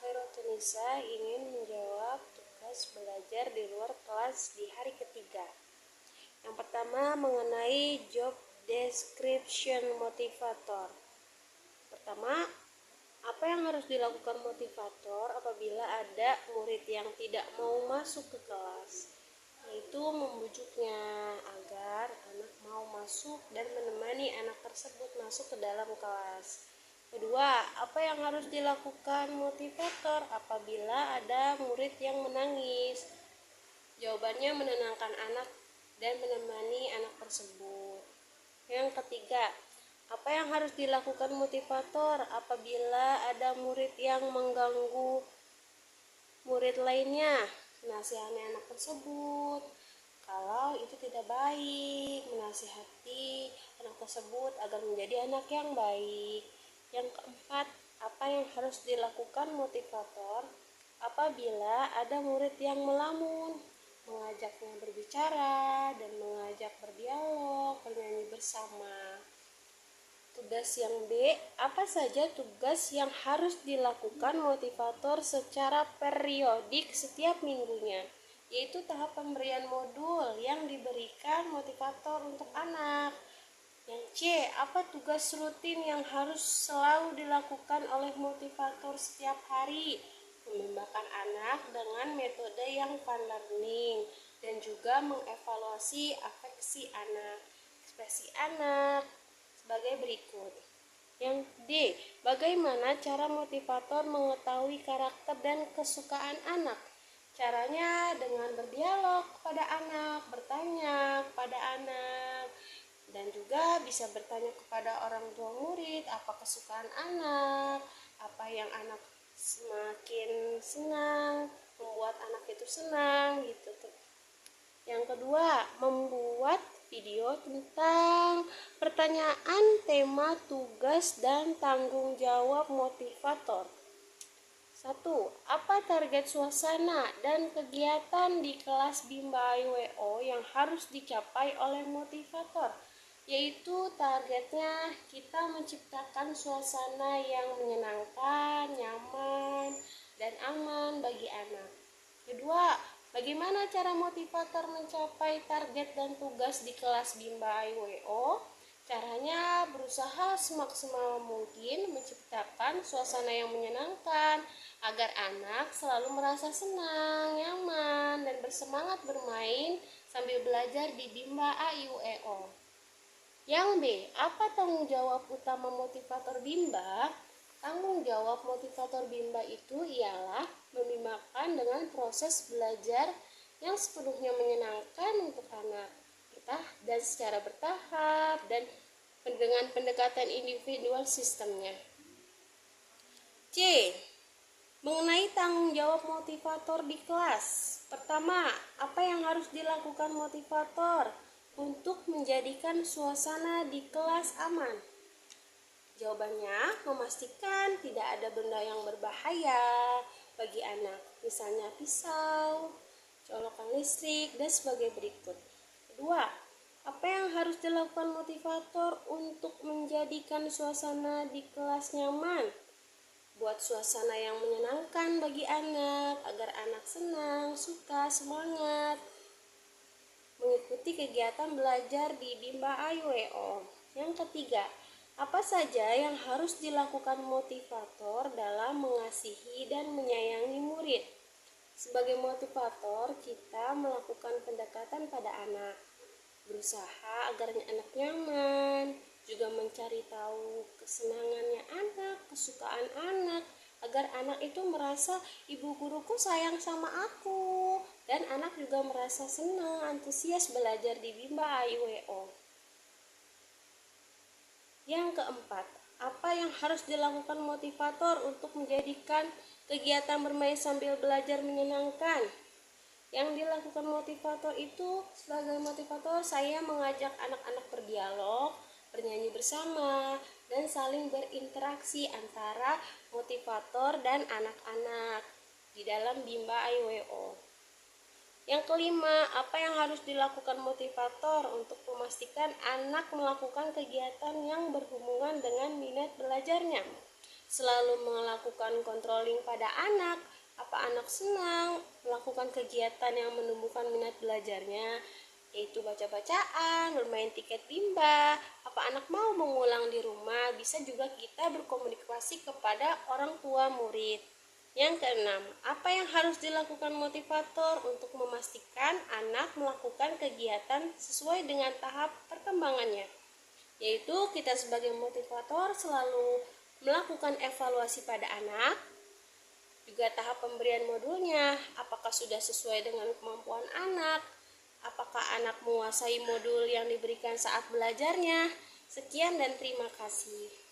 Khairotunisa ingin menjawab tugas belajar di luar kelas di hari ketiga. Yang pertama mengenai job description motivator. Pertama, apa yang harus dilakukan motivator apabila ada murid yang tidak mau masuk ke kelas? Yaitu membujuknya agar anak mau masuk dan menemani anak tersebut masuk ke dalam kelas. Kedua, apa yang harus dilakukan motivator apabila ada murid yang menangis? Jawabannya menenangkan anak dan menemani anak tersebut. Yang ketiga, apa yang harus dilakukan motivator apabila ada murid yang mengganggu murid lainnya? Menasihati anak tersebut. Kalau itu tidak baik, menasihati anak tersebut agar menjadi anak yang baik. Yang keempat, apa yang harus dilakukan motivator apabila ada murid yang melamun? Mengajaknya berbicara dan mengajak berdialog, bernyanyi bersama. Tugas yang B, apa saja tugas yang harus dilakukan motivator secara periodik setiap minggunya? Yaitu tahap pemberian modul yang diberikan motivator untuk anak. Yang C, apa tugas rutin yang harus selalu dilakukan oleh motivator setiap hari? Membimbangkan anak dengan metode yang fun learning dan juga mengevaluasi afeksi anak, ekspresi anak sebagai berikut. Yang D, bagaimana cara motivator mengetahui karakter dan kesukaan anak? Caranya dengan berdialog kepada anak, bertanya kepada anak, dan juga bisa bertanya kepada orang tua murid apa kesukaan anak, apa yang anak semakin senang, membuat anak itu senang gitu. Yang kedua, membuat video tentang pertanyaan, tema, tugas, dan tanggung jawab motivator. 1. Apa target suasana dan kegiatan di kelas Bimba IWO yang harus dicapai oleh motivator? Yaitu targetnya kita menciptakan suasana yang menyenangkan, nyaman, dan aman bagi anak. Kedua, bagaimana cara motivator mencapai target dan tugas di kelas Bimba IWO? Caranya berusaha semaksimal mungkin menciptakan suasana yang menyenangkan agar anak selalu merasa senang, nyaman, dan bersemangat bermain sambil belajar di Bimba IWO. Yang B, apa tanggung jawab utama motivator Bimba? Tanggung jawab motivator Bimba itu ialah membimbangkan dengan proses belajar yang sepenuhnya menyenangkan untuk anak dan secara bertahap dan dengan pendekatan individual sistemnya. C. Mengenai tanggung jawab motivator di kelas. Pertama, apa yang harus dilakukan motivator untuk menjadikan suasana di kelas aman? Jawabannya, memastikan tidak ada benda yang berbahaya bagi anak, misalnya pisau, colokan listrik, dan sebagai berikut. Kedua, apa yang harus dilakukan motivator untuk menjadikan suasana di kelas nyaman? Buat suasana yang menyenangkan bagi anak, agar anak senang, suka, semangat mengikuti kegiatan belajar di Bimba IWO. Yang ketiga, apa saja yang harus dilakukan motivator dalam mengasihi dan menyayangi murid? Sebagai motivator, kita melakukan pendekatan pada anak, berusaha agar anak nyaman, juga mencari tahu kesenangannya anak, kesukaan anak, agar anak itu merasa ibu guruku sayang sama aku, dan anak juga merasa senang, antusias belajar di Bimba IWO. Yang keempat, apa yang harus dilakukan motivator untuk menjadikan kegiatan bermain sambil belajar menyenangkan? Yang dilakukan motivator itu, sebagai motivator saya mengajak anak-anak berdialog, bernyanyi bersama, dan saling berinteraksi antara motivator dan anak-anak di dalam Bimba IWO. Yang kelima, apa yang harus dilakukan motivator untuk memastikan anak melakukan kegiatan yang berhubungan dengan minat belajarnya? selalu melakukan controlling pada anak. Apa anak senang melakukan kegiatan yang menumbuhkan minat belajarnya, yaitu baca-bacaan, bermain tiket bimba. Apa anak mau mengulang di rumah? Bisa juga kita berkomunikasi kepada orang tua murid. Yang keenam, apa yang harus dilakukan motivator untuk memastikan anak melakukan kegiatan sesuai dengan tahap perkembangannya? Yaitu kita sebagai motivator selalu melakukan evaluasi pada anak, juga tahap pemberian modulnya, apakah sudah sesuai dengan kemampuan anak, apakah anak menguasai modul yang diberikan saat belajarnya. Sekian dan terima kasih.